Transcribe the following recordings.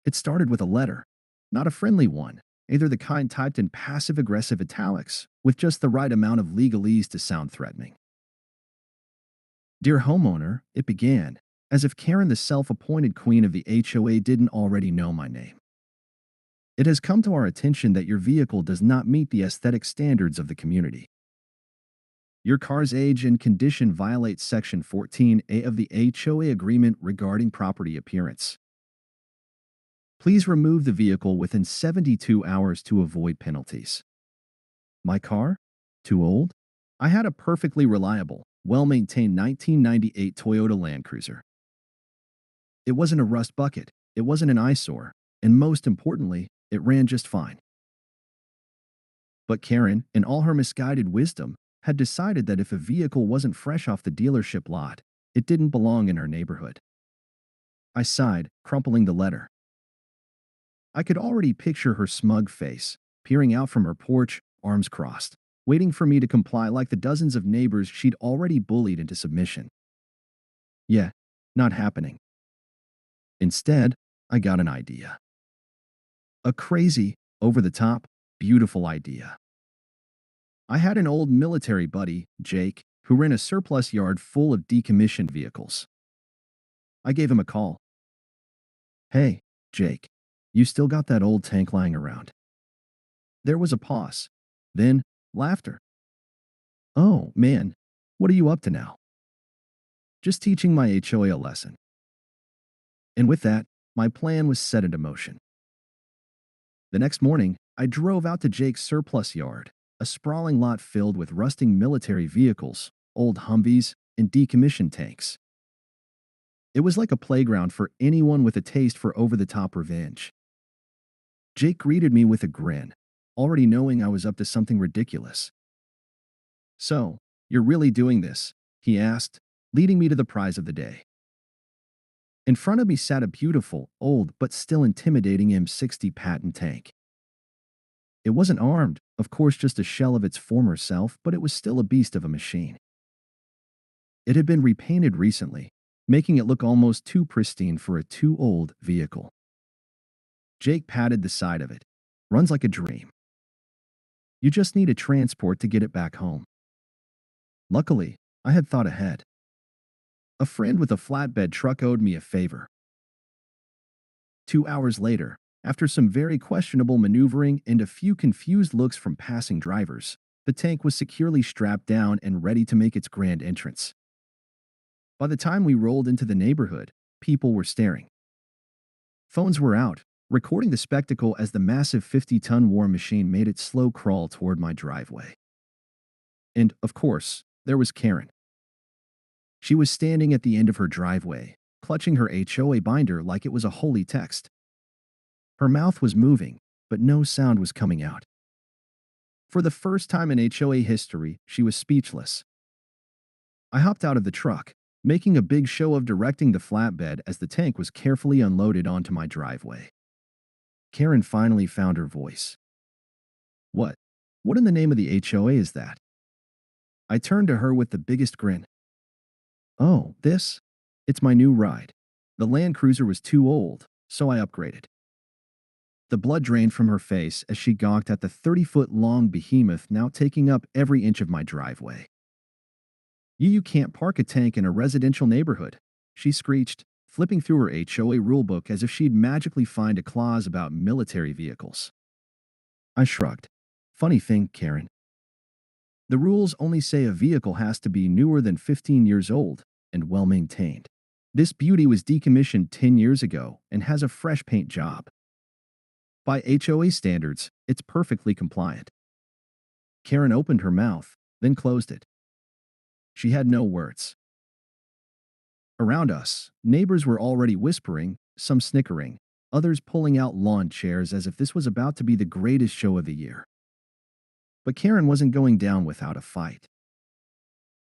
It started with a letter, not a friendly one, either the kind typed in passive-aggressive italics, with just the right amount of legalese to sound threatening. Dear homeowner, it began, as if Karen, the self-appointed queen of the HOA, didn't already know my name. It has come to our attention that your vehicle does not meet the aesthetic standards of the community. Your car's age and condition violates Section 14A of the HOA agreement regarding property appearance. Please remove the vehicle within 72 hours to avoid penalties. My car? Too old? I had a perfectly reliable, well-maintained 1998 Toyota Land Cruiser. It wasn't a rust bucket, it wasn't an eyesore, and most importantly, it ran just fine. But Karen, in all her misguided wisdom, had decided that if a vehicle wasn't fresh off the dealership lot, it didn't belong in her neighborhood. I sighed, crumpling the letter. I could already picture her smug face, peering out from her porch, arms crossed, waiting for me to comply like the dozens of neighbors she'd already bullied into submission. Yeah, not happening. Instead, I got an idea. A crazy, over-the-top, beautiful idea. I had an old military buddy, Jake, who ran a surplus yard full of decommissioned vehicles. I gave him a call. Hey, Jake, you still got that old tank lying around? There was a pause. Then, laughter. Oh, man, what are you up to now? Just teaching my HOA a lesson. And with that, my plan was set into motion. The next morning, I drove out to Jake's surplus yard, a sprawling lot filled with rusting military vehicles, old Humvees, and decommissioned tanks. It was like a playground for anyone with a taste for over-the-top revenge. Jake greeted me with a grin, already knowing I was up to something ridiculous. So, you're really doing this? He asked, leading me to the prize of the day. In front of me sat a beautiful, old, but still intimidating M60 patent tank. It wasn't armed, of course just a shell of its former self, but it was still a beast of a machine. It had been repainted recently, making it look almost too pristine for a too old vehicle. Jake patted the side of it. Runs like a dream. You just need a transport to get it back home. Luckily, I had thought ahead. A friend with a flatbed truck owed me a favor. 2 hours later, after some very questionable maneuvering and a few confused looks from passing drivers, the tank was securely strapped down and ready to make its grand entrance. By the time we rolled into the neighborhood, people were staring. Phones were out, recording the spectacle as the massive 50-ton war machine made its slow crawl toward my driveway. And, of course, there was Karen. She was standing at the end of her driveway, clutching her HOA binder like it was a holy text. Her mouth was moving, but no sound was coming out. For the first time in HOA history, she was speechless. I hopped out of the truck, making a big show of directing the flatbed as the tank was carefully unloaded onto my driveway. Karen finally found her voice. What? What in the name of the HOA is that? I turned to her with the biggest grin. Oh, this? It's my new ride. The Land Cruiser was too old, so I upgraded. The blood drained from her face as she gawked at the 30-foot-long behemoth now taking up every inch of my driveway. You can't park a tank in a residential neighborhood, she screeched, flipping through her HOA rulebook as if she'd magically find a clause about military vehicles. I shrugged. Funny thing, Karen. The rules only say a vehicle has to be newer than 15 years old and well-maintained. This beauty was decommissioned 10 years ago and has a fresh paint job. By HOA standards, it's perfectly compliant. Karen opened her mouth, then closed it. She had no words. Around us, neighbors were already whispering, some snickering, others pulling out lawn chairs as if this was about to be the greatest show of the year. But Karen wasn't going down without a fight.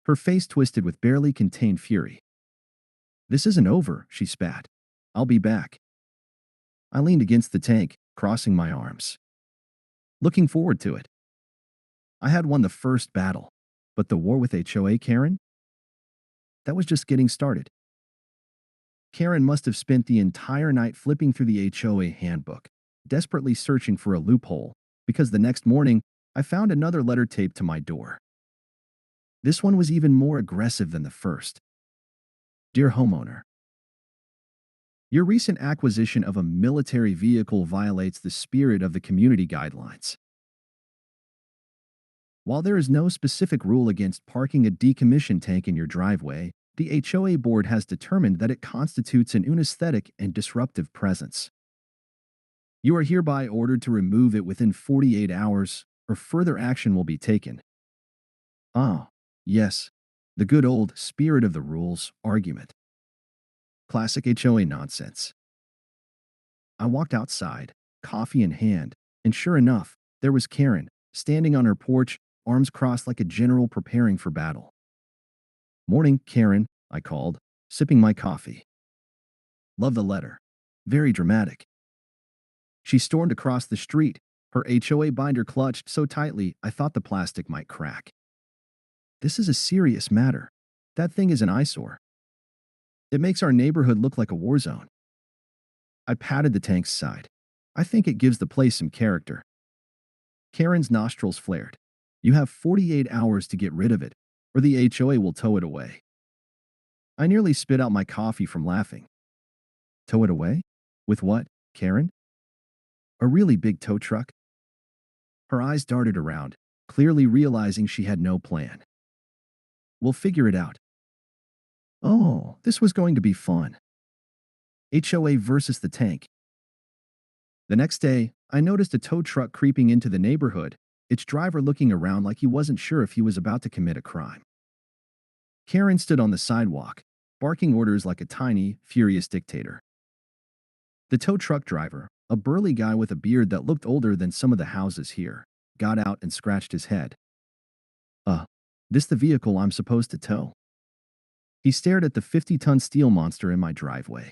Her face twisted with barely contained fury. This isn't over, she spat. I'll be back. I leaned against the tank, crossing my arms. Looking forward to it. I had won the first battle, but the war with HOA Karen? That was just getting started. Karen must have spent the entire night flipping through the HOA handbook, desperately searching for a loophole, because the next morning, I found another letter taped to my door. This one was even more aggressive than the first. Dear homeowner, your recent acquisition of a military vehicle violates the spirit of the community guidelines. While there is no specific rule against parking a decommissioned tank in your driveway, the HOA board has determined that it constitutes an unesthetic and disruptive presence. You are hereby ordered to remove it within 48 hours, or further action will be taken. Ah, yes, the good old spirit of the rules argument. Classic HOA nonsense. I walked outside, coffee in hand, and sure enough, there was Karen, standing on her porch, arms crossed like a general preparing for battle. Morning, Karen, I called, sipping my coffee. Love the letter. Very dramatic. She stormed across the street, her HOA binder clutched so tightly I thought the plastic might crack. This is a serious matter. That thing is an eyesore. It makes our neighborhood look like a war zone. I patted the tank's side. I think it gives the place some character. Karen's nostrils flared. You have 48 hours to get rid of it, or the HOA will tow it away. I nearly spit out my coffee from laughing. Tow it away? With what, Karen? A really big tow truck? Her eyes darted around, clearly realizing she had no plan. We'll figure it out. Oh, this was going to be fun. HOA versus the tank. The next day, I noticed a tow truck creeping into the neighborhood, its driver looking around like he wasn't sure if he was about to commit a crime. Karen stood on the sidewalk, barking orders like a tiny, furious dictator. The tow truck driver, a burly guy with a beard that looked older than some of the houses here, got out and scratched his head. This the vehicle I'm supposed to tow? He stared at the 50-ton steel monster in my driveway.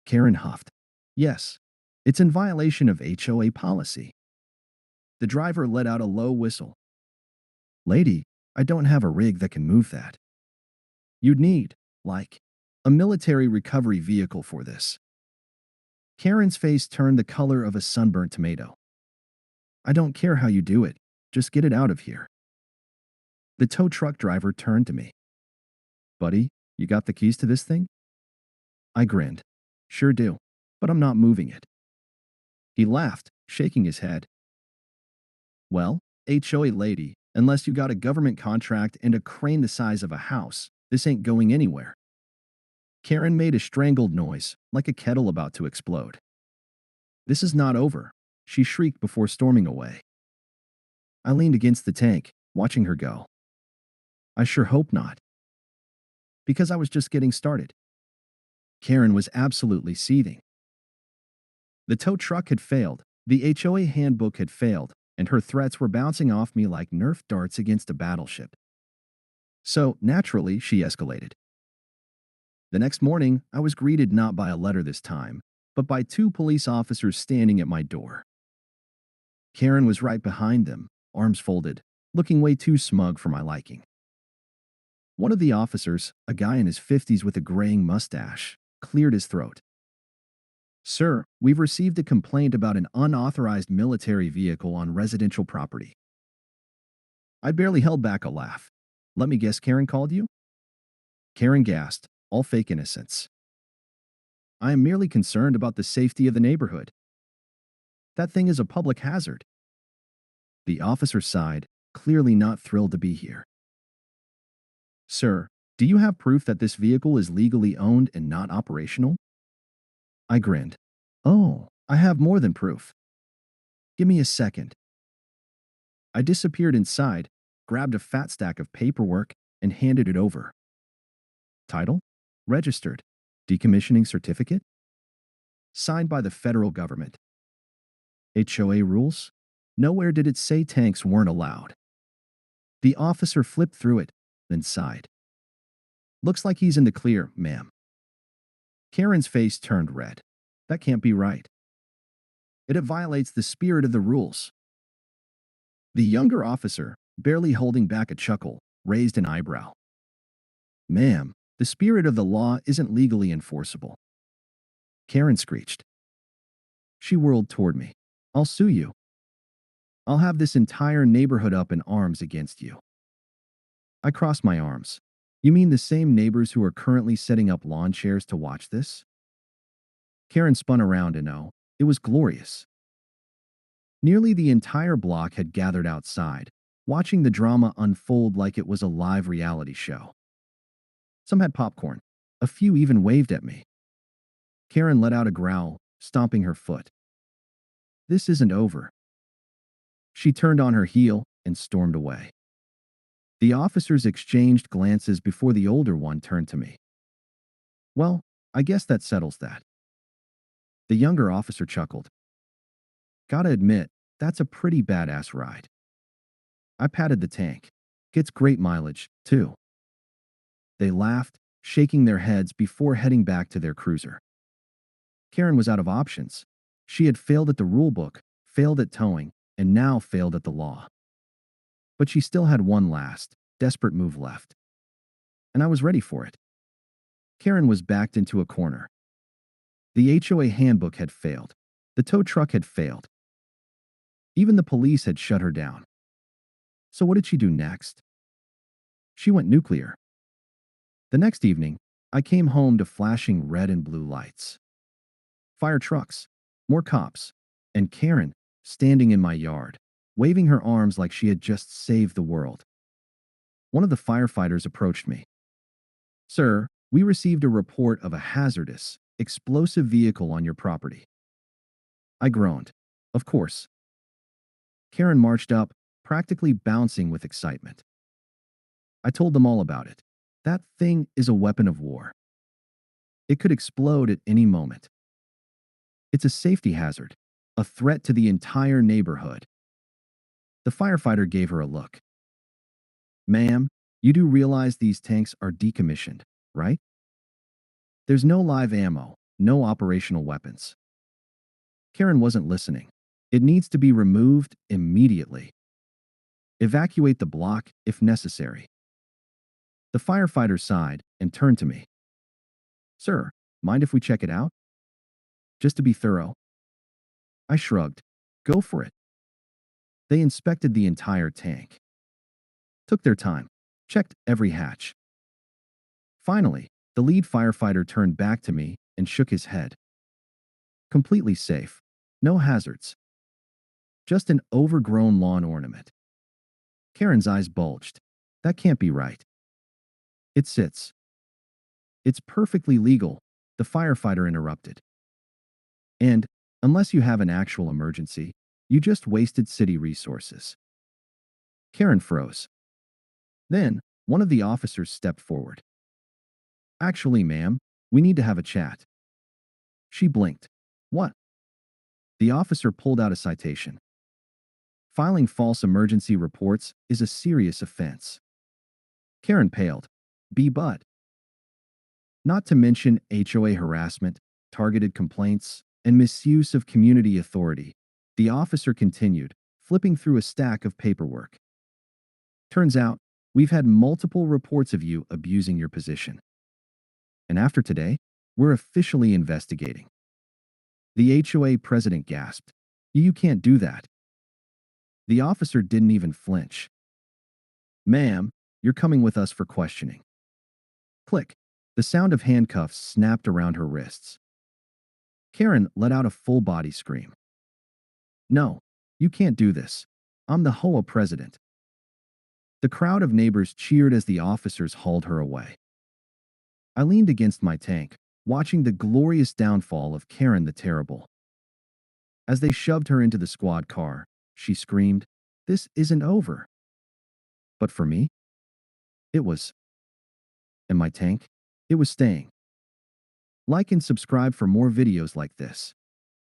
Karen huffed. Yes, it's in violation of HOA policy. The driver let out a low whistle. Lady, I don't have a rig that can move that. You'd need, like, a military recovery vehicle for this. Karen's face turned the color of a sunburnt tomato. I don't care how you do it, just get it out of here. The tow truck driver turned to me. Buddy, you got the keys to this thing? I grinned. Sure do, but I'm not moving it. He laughed, shaking his head. Well, HOA lady, unless you got a government contract and a crane the size of a house, this ain't going anywhere. Karen made a strangled noise, like a kettle about to explode. This is not over, she shrieked before storming away. I leaned against the tank, watching her go. I sure hope not. Because I was just getting started. Karen was absolutely seething. The tow truck had failed, the HOA handbook had failed, and her threats were bouncing off me like Nerf darts against a battleship. So, naturally, she escalated. The next morning, I was greeted not by a letter this time, but by 2 police officers standing at my door. Karen was right behind them, arms folded, looking way too smug for my liking. One of the officers, a guy in his 50s with a graying mustache, cleared his throat. Sir, we've received a complaint about an unauthorized military vehicle on residential property. I barely held back a laugh. Let me guess Karen called you? Karen gasped, all fake innocence. I am merely concerned about the safety of the neighborhood. That thing is a public hazard. The officer sighed, clearly not thrilled to be here. Sir, do you have proof that this vehicle is legally owned and not operational? I grinned. Oh, I have more than proof. Give me a second. I disappeared inside, grabbed a fat stack of paperwork, and handed it over. Title? Registered. Decommissioning certificate? Signed by the federal government. HOA rules? Nowhere did it say tanks weren't allowed. The officer flipped through it, then sighed. Looks like he's in the clear, ma'am. Karen's face turned red. That can't be right. It violates the spirit of the rules. The younger officer, barely holding back a chuckle, raised an eyebrow. Ma'am, The spirit of the law isn't legally enforceable. Karen screeched. She whirled toward me. I'll sue you. I'll have this entire neighborhood up in arms against you. I crossed my arms. You mean the same neighbors who are currently setting up lawn chairs to watch this? Karen spun around and oh, it was glorious. Nearly the entire block had gathered outside, watching the drama unfold like it was a live reality show. Some had popcorn. A few even waved at me. Karen let out a growl, stomping her foot. This isn't over. She turned on her heel and stormed away. The officers exchanged glances before the older one turned to me. Well, I guess that settles that. The younger officer chuckled. Gotta admit, that's a pretty badass ride. I patted the tank. Gets great mileage, too. They laughed, shaking their heads before heading back to their cruiser. Karen was out of options. She had failed at the rulebook, failed at towing, and now failed at the law. But she still had one last, desperate move left. And I was ready for it. Karen was backed into a corner. The HOA handbook had failed. The tow truck had failed. Even the police had shut her down. So what did she do next? She went nuclear. The next evening, I came home to flashing red and blue lights. Fire trucks, more cops, and Karen standing in my yard, waving her arms like she had just saved the world. One of the firefighters approached me. Sir, we received a report of a hazardous, explosive vehicle on your property. I groaned. Of course. Karen marched up, practically bouncing with excitement. I told them all about it. That thing is a weapon of war. It could explode at any moment. It's a safety hazard, a threat to the entire neighborhood. The firefighter gave her a look. Ma'am, you do realize these tanks are decommissioned, right? There's no live ammo, no operational weapons. Karen wasn't listening. It needs to be removed immediately. Evacuate the block if necessary. The firefighter sighed and turned to me. Sir, mind if we check it out? Just to be thorough. I shrugged. Go for it. They inspected the entire tank. Took their time. Checked every hatch. Finally, the lead firefighter turned back to me and shook his head. Completely safe. No hazards. Just an overgrown lawn ornament. Karen's eyes bulged. That can't be right. It sits. It's perfectly legal, the firefighter interrupted. And, unless you have an actual emergency, you just wasted city resources. Karen froze. Then, one of the officers stepped forward. Actually, ma'am, we need to have a chat. She blinked. What? The officer pulled out a citation. Filing false emergency reports is a serious offense. Karen paled. But. Not to mention HOA harassment, targeted complaints, and misuse of community authority, the officer continued, flipping through a stack of paperwork. Turns out, we've had multiple reports of you abusing your position. And after today, we're officially investigating. The HOA president gasped. You can't do that. The officer didn't even flinch. Ma'am, you're coming with us for questioning. Click. The sound of handcuffs snapped around her wrists. Karen let out a full-body scream. No, you can't do this. I'm the HOA president. The crowd of neighbors cheered as the officers hauled her away. I leaned against my tank, watching the glorious downfall of Karen the Terrible. As they shoved her into the squad car, she screamed, "This isn't over." But for me, it was. And my tank, it was staying. Like and subscribe for more videos like this.